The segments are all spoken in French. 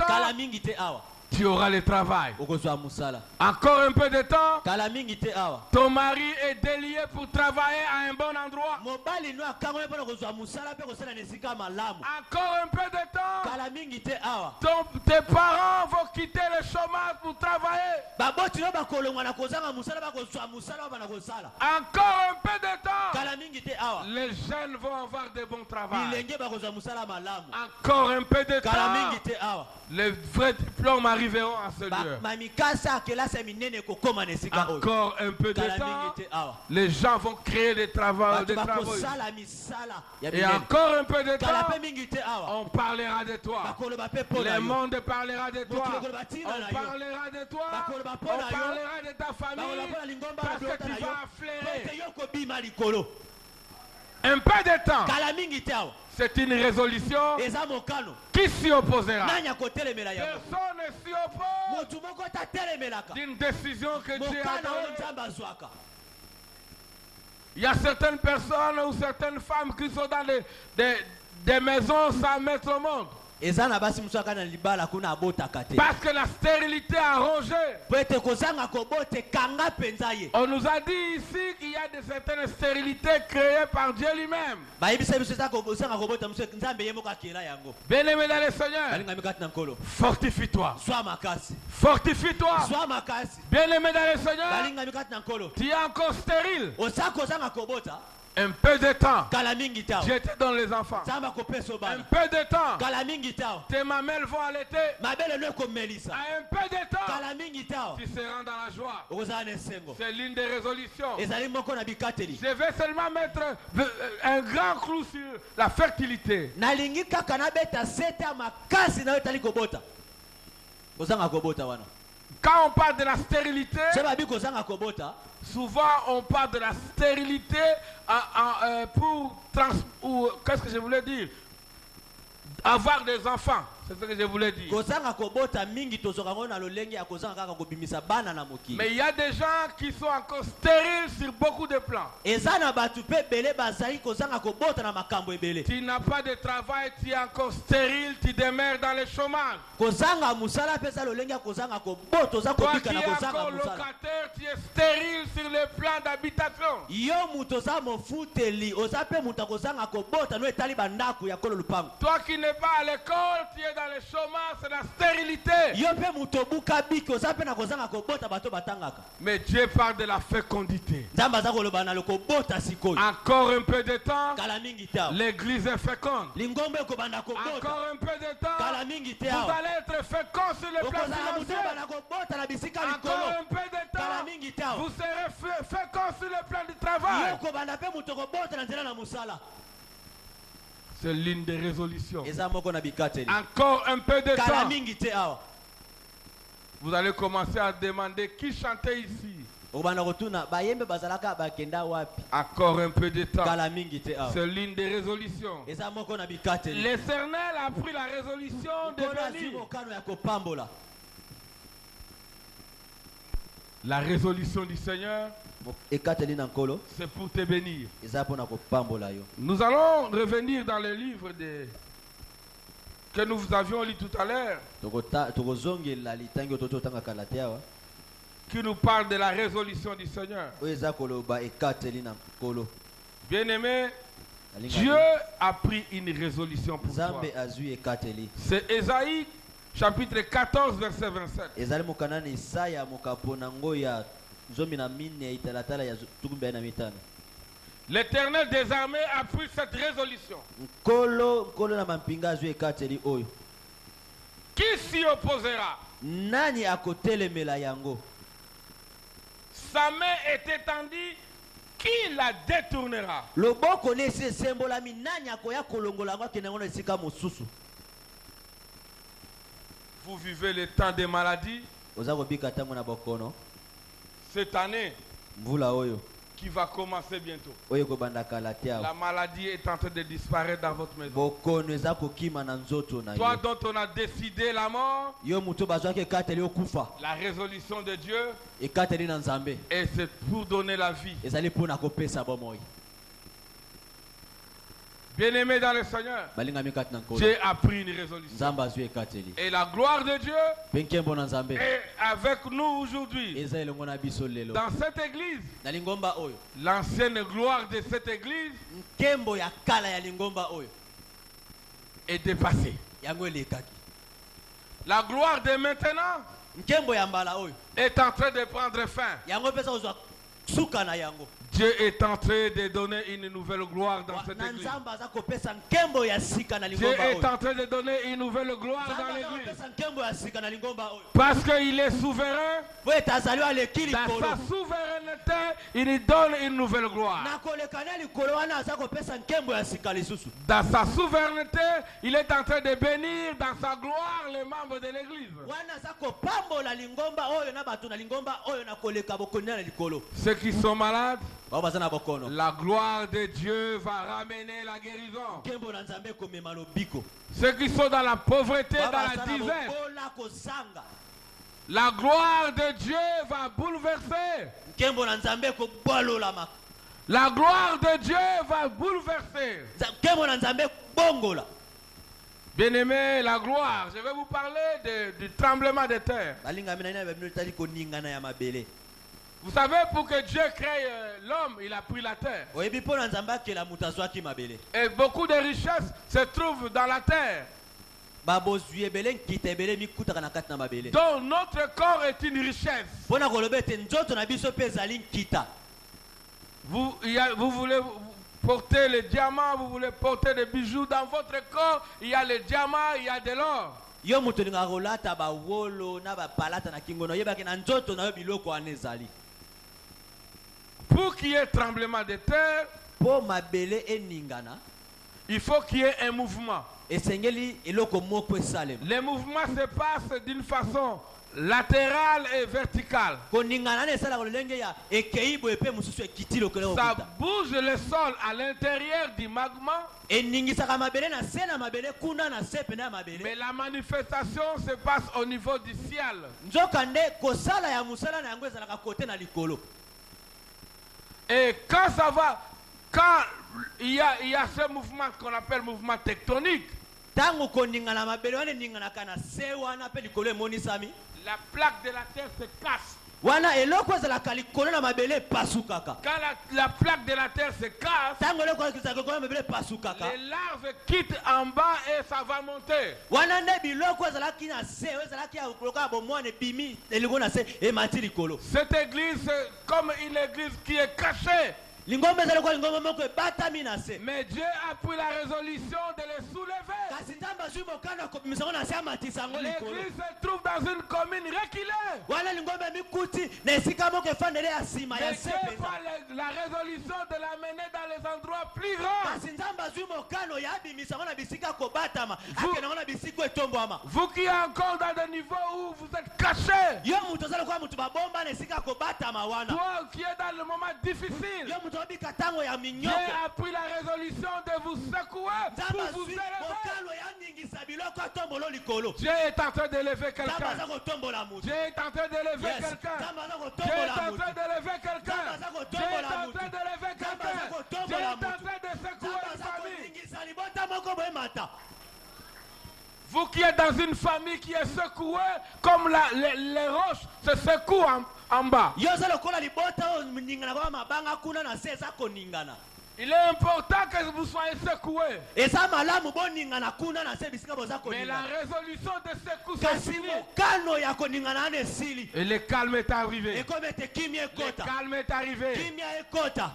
temps, kala mingi te awa tu auras le travail. okozwa musala Encore un peu de temps, kala mingi te awa ton mari est délié pour travailler à un bon endroit. mobali no akangwe mpona kozwa musala pe kosala na esika malamu Encore un peu de temps, kala mingi te awa tes parents vont quitter le chômage pour travailler. baboti no bakolongwa na kozanga musala bakozwa musala bana kosala Encore un peu de temps, kala mingi te awa les jeunes vont avoir de bons travaux. bilenge bakozwa musala malamu Encore un peu de kala mingi temps, te awa les vrais diplômes arriveront à ce lieu. mamikasa akelasi ya minene ekokóma na esika oyo Encore un peu de kala temps, mingi te awa les gens vont créer des travaux. bato bakosala misala ya Et minene encore un peu de kala temps, pe mingi te awa on parlera de toi. bakoloba pe mpo na Le yo monde parlera de toi. Moto lokoloba tina na On yo. parlera de toi. Bakoloba On mpo na yo. parlera de ta bakoloba famille. mpo na lingomba Parce na que bilota na tu yo vas po ete afflairer. yo kobima likolo Un peu de temps. kala mingi te awa C'est une résolution eza mokano qui s'y opposera. nani akotelemela yango Personne ne s'y oppose motu moko tatelemelaka d'une décision que Dieu a mokano oyo donnée. nzambe azwaka Il y a certaines personnes ou certaines femmes qui sont dans des maisons sans mettre au monde. eza na basi mosu aka na libala kuna abotaka te Parce que la stérilité a rongé. po ete kozanga kobota ekanga mpenza ye On nous a dit ici qu'il y a de certaines stérilités créées par Dieu lui-même. bayebisa biso eza kozanga kobota mosu nzambe ye moko akela yango Bien-aimé dans le Seigneur, balingami kati na nkolo fortifie-toi. zwa makasi Fortifie-toi. zwa makasi Bien-aimé dans le Seigneur, balingami kati na nkolo tu es encore stérile. osa kozanga kobota Un peu de temps. kala mingi te awa Je te donne les enfants. nzambe akopesa Un obana peu de temps. kala mingi te awa Tes mamelles vont allaiter. mabele no ekomelisa À un peu de temps, kala mingi te awa tu seras dans la joie. okozala na esengo C'est l'une des résolutions. ezali moko na bikateli Je vais seulement mettre un grand clou sur la fertilité. nalingi kaka nabeta sete ya makasi na yo etali kobota kozanga kobota wana Quand on parle de la stérilité, so babi kozanga kobota souvent on parle de la stérilité qu'est-ce que je voulais dire? Avoir des enfants. C'est ce que je voulais dire. kozanga kobota mingi tozoka ngo na lolenge ya kozanga kaka kobimisa bana na mokili Mais il y a des gens qui sont encore stériles sur beaucoup de plans. eza na bato mpe ebele bazali kozanga kobota na makambo ebele Tu n'as pas de travail, tu es encore stérile, tu demeures dans le chômage. kozanga musala mpe eza lolenge ya kozanga kobota oza Toi kobika qui na es kozanga encore musala locataire, tu es stérile sur le plan d'habitation. yo moto oza mofuteli oza mpe moto akozanga kobota no etali bandako ya kolo lupango Toi qui n'es pas à l'école, tu es dans le chômage, c'est la stérilité. yo mpe moto obuka biki oza mpe na kozanga kobota bato batangaka Mais Dieu parle de la fécondité. nzambe aza koloba na lokobota sikoyo Encore un peu de temps, kala mingi te awa l'église est féconde. lingombo ekobanda kobota Encore un peu de temps, kala mingi te vous awa allez être fécond sur le plan okozala moto financier. bana kobota na bisika Encore likolo un peu de kala temps, mingi te awa vous serez fécond sur le plan du yo travail. kobanda mpe moto kobota na nzela na mosala C'est l'une des résolutions. eza moko na bikateli Encore un peu de kala temps, mingi te awa vous allez commencer à demander qui chantait ici. okobanda kotuna bayembe bazalaka bakenda wapi Encore un peu de temps. kala mingi te awa C'est l'une des résolutions. eza moko na bikateli L'Éternel a pris la résolution de nkolo azwi venir. mokano ya kopambola La résolution du Seigneur, ekateli na nkolo c'est pour te bénir. eza mpona kopambola yo Nous allons revenir dans le livre que nous avions lu tout à l'heure, tokozongela litangi oyo tototangaka te awa qui nous parle de la résolution du Seigneur. oyo eza koloba ekateli na nkolo Bien-aimé, Alingaki. Dieu a pris une résolution pour toi. nzambe azwi ekateli C'est Ésaïe chapitre 14 verset 27. ezali mokanda na isaya mokapo nango ya 14 italatala ya 25 L'Éternel des armées a pris cette résolution. nkolo na mampinga azwi ekateli oyo Qui s'y opposera? nani akotelemela yango Sa main est étendue, qui la détournera? loboko na esi esembolami nani akoya kolongola yango akende yango na esika mosusu Vous vivez le temps des maladies. oza kobika ntango na bokono Cette année mvula oyo qui va commencer bientôt. oyo ekobanda kala te La awa maladie est en train de disparaître dans votre maison. bokono eza kokima na nzoto na Toi yo dont on a décidé la mort, yo moto bazwaki ekateli okufa la résolution de Dieu, ekateli na nzambe et c'est pour donner la vie. ezali mpona kopesa bomoi Bien-aimé dans le Seigneur, balingami kati na nkolo Dieu a pris une résolution. nzambe azwi ekateli Et la gloire de Dieu mpe nkembo na nzambe est avec nous aujourd'hui. eza elongo na biso lelo Dans cette église, na lingomba oyo l'ancienne gloire de cette église nkembo ya kala ya lingomba oyo est dépassée. yango elekaki La gloire de maintenant nkembo ya mbala oyo est en train de prendre fin. yango mpesa kozwa suka na yango Dieu est en train de donner une nouvelle gloire dans cette na église. nzambe aza kopesa nkembo ya sika na Dieu lingomba est oyo en train de donner une nouvelle gloire nzambe dans aza l'église. kopesa nkembo ya sika na lingomba oyo Parce qu'il est souverain, po ete azali aleki dans likolo sa souveraineté, il nous donne une nouvelle gloire. na kolekana likolo wana aza kopesa nkembo ya sika lisusu Dans sa souveraineté, il est en train de bénir dans sa gloire les membres de l'église. wana aza kopambola lingomba oyo na bato na lingomba oyo na koleka bokoni na likolo Ceux qui sont malades, bao baza na bokono la gloire de Dieu va ramener la guérison. nkembo na nzambe ekomema lobiko Ceux qui sont dans la pauvreté, bao dans baza la na disette, bokola kozanga la gloire de Dieu va bouleverser. nkembo na nzambe ekobwalolama La gloire de Dieu va bouleverser. nkembo na nzambe ekobongola Bien-aimé, la gloire, je vais vous parler du tremblement de terre. balingami na nini babino etali koningana ya mabele Vous savez, pour que Dieu crée l'homme, il a pris la terre. oyebi mpo na nzambe akela moto azwaki mabele Et beaucoup de richesses se trouvent dans la terre. babozwi ebele nkita ebele mikutaka na kati na mabele Donc notre corps est une richesse. mpo na koloba ete nzoto na biso mpe ezali nkita Vous voulez porter les diamants, vous voulez porter des bijoux dans votre corps. Il y a les diamants, il y a de l'or. yo moto olingaka kolata bawolo na bapalata na kingo na oyebaki na nzoto na yo biloko wana ezali Pour qu'il y ait tremblement de terre, mpo mabele eningana il faut qu'il y ait un mouvement. esengeli eloko moko esalema Le mouvement se passe d'une façon latérale et verticale. koningana wana esalaka lolenge ya ekei boye mpe mosusu ekiti lokolo Ça kokuta bouge le sol à l'intérieur du magma, eningisaka mabele na se na mabele kuna na se pene ya mais mabele la manifestation se passe au niveau du ciel. nzoka nde kosala ya mosala na yango ezalaka kote na likolo Et quand ça va, quand il y a ce mouvement qu'on appelle mouvement tectonique, ntango koningana mabele wana eninganaka na se wana mpe likolo emonisami la plaque de la terre se casse. wana eloko ezalaka likolo na mabele epasukaka Quand la plaque de la terre se casse, ntango eloko ezalaka likolo na mabele epasukaka les larves quittent en bas et ça va monter. wana nde biloko ezalaki na se oyo ezalaki ya lokola bomwana ebimi elingo na se emati likolo Cette église, c'est comme une église qui est cachée. lingomba ezali lokola lingomba moko ebatami na se Mais Dieu a pris la résolution de les soulever. kasi nzambe azwi mokano ya kobimisa yango na se amatisa yango likolo L'église se trouve dans une commune reculée. wana lingomba emikuti na esika moko efandele ya nsima ya Mais se Dieu mpenza prend la résolution de l'amener dans les endroits plus grands. kasi nzambe azwi mokano ya abimisa yango na bisika kobatama akende yango na bisika etombwama Vous qui êtes encore dans des niveaux où vous êtes cachés. yo moto oza lokola moto babomba na esika kobatama wana Toi qui es dans le moment difficile. yo moto obika ntango ya Dieu minyoko a pris la résolution de vous secouer nzambe pour vous azwi élever. mokano ya ningisa biloko atombolo likolo Dieu est en train d'élever nzambe quelqu'un. aza kotombola moto Dieu est en train d'élever Yes. quelqu'un. nzambe aza Dieu est kotombola en moto train d'élever quelqu'un. Dieu est en train d'élever quelqu'un. Dieu est en train de secouer une famille. ningisa libota moko boyemata Vous qui êtes dans une famille qui est secouée, comme les roches se secouent en bas. yo oza lokola libota oyo ningana kwa mabanga kuna na se eza koningana Il est important que vous soyez secoués. eza malamu boningana kuna na se bisika boza Mais la koningana résolution de secousse est kasi finie. mokano ya koningana wana esili Et le calme est arrivé. ekomi ete kimia Le ekota calme est arrivé. kimia ekota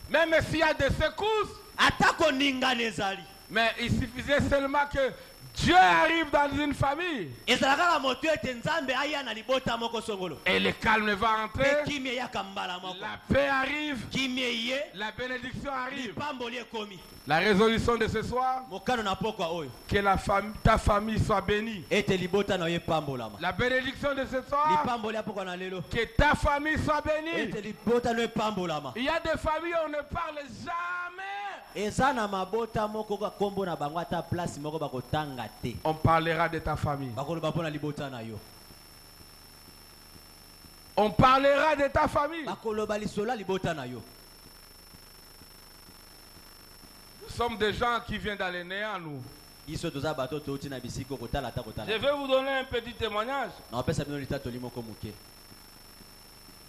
Même s'il y a des secousses, ata koningana ezali mais il suffisait seulement que Dieu arrive dans une famille. ezala kaka moto ete nzambe aya na libota moko songolo Et le calme va entrer. mpe kimia eyaka mbala moko La paix arrive. kimia eye La bénédiction arrive. lipamboli ekomi La résolution de ce soir, mokano na pokwa oyo que ta famille soit bénie. ete libota na yo epambolama La bénédiction de ce soir, lipamboli ya pokwa na lelo que ta famille soit bénie. ete libota no epambolama Il y a des familles où on ne parle jamais. eza na mabota moko ka kombo na bango ata place moko bakotanga te On parlera de ta famille. bakoloba mpo na libota na yo On parlera de ta famille. bakoloba lisolo ya libota na yo sommes des gens qui viennent dans les néants, nous. biso toza bato touti na bisiko kotala ta kotala. Je vais vous donner un petit témoignage. Na opesa bino litato limoko muke.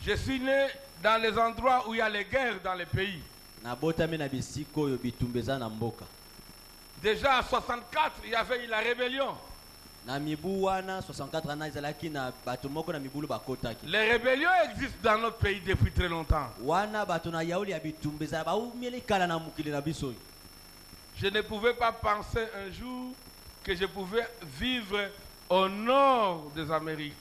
Je suis né dans les endroits où il y a les guerres dans les pays. Na botami na bisiko yo bitumbeza na mboka. Déjà en 64, il y avait eu la rébellion. Na mibu wana 64 ana ezalaki na bato moko na mibulu bakotaki. Les rébellions existent dans notre pays depuis très longtemps. Wana bato na yauli ya bitumbeza ba umeli kala na mukili na biso. Je ne pouvais pas penser un jour que je pouvais vivre au nord des Amériques.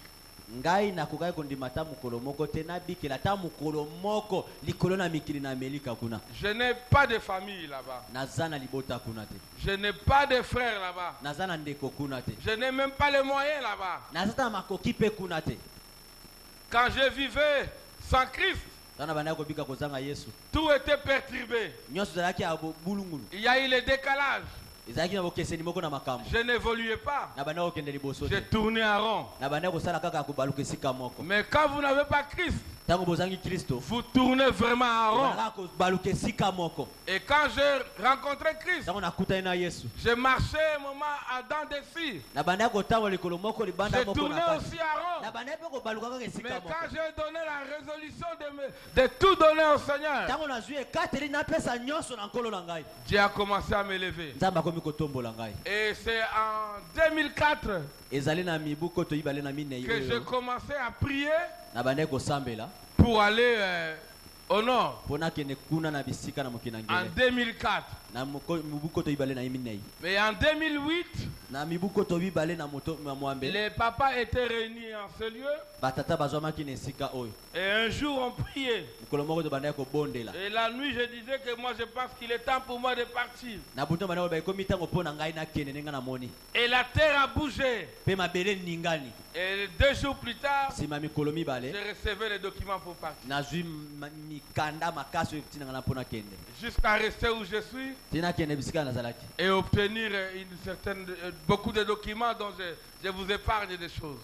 Ngai na kokai kondimata mukolo moko te na bikela ta mukolo moko likolo na mikili na Amerika kuna. Je n'ai pas de famille là-bas. Nazana libota kuna te. Je n'ai pas de frères là-bas. Nazana ndeko kuna te. Je n'ai même pas les moyens là-bas. Nazata makoki pe kuna te. Quand je vivais sans Christ, tout était perturbé. Il y a eu le décalage. Je n'évoluais pas. Je tournais en rond. Mais quand vous n'avez pas Christ, vous tournez vraiment en rond. Et quand j'ai rencontré Christ, j'ai marché un moment à dents de scie. J'ai tourné aussi en rond. Mais quand j'ai donné la résolution de tout donner au Seigneur, Dieu a commencé à m'élever. Et c'est en 2004 que j'ai commencé à prier pour aller au nord. En 2004. Mais en 2008, les papas étaient réunis en ce lieu. Et un jour on priait. Et la nuit je disais que moi je pense qu'il est temps pour moi de partir. Et la terre a bougé. Et 2 jours plus tard, j'ai recevé les documents pour partir. Jusqu'à rester où je suis et obtenir beaucoup de documents dont je vous épargne des choses.